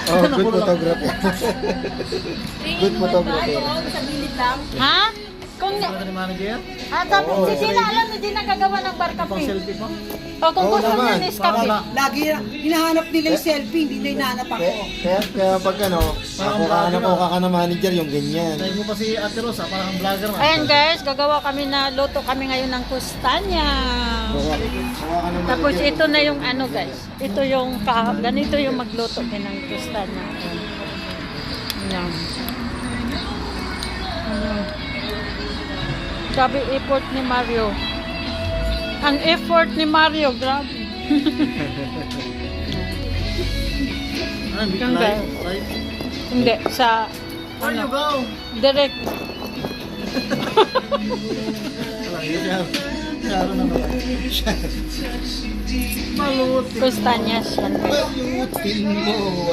Oh, good photographer. Good photographer. Sa bilit lang. Ha? Kung Ano ni manager? tapos si Gina, alam mo, di nagagawa ng bar Pang kape. selfie mo? O kung Oo gusto mo naman. ng kape. Lagi hinahanap nila yung selfie, hindi na hinahanap ako. Kaya pag ano, kuka ka na manager, yung ganyan. Dahil mo pa si Ate Rosa, parang vlogger na. Ayan guys, gagawa kami na luto kami ngayon ng kustanya. Kuka ka na Tapos manager. ito na yung ano guys. Ito yung ganito yung magluto din ng kustanya. Ayan. Ayan. Grabe effort ni Mario. Ang effort ni Mario, grabe. Ano, big Yung live? guys. Live? Hindi, sa Where you ano, go? direct. Walang yun. Klaro na naman. Maluti. Kustanyas yan guys. Ayutin mo.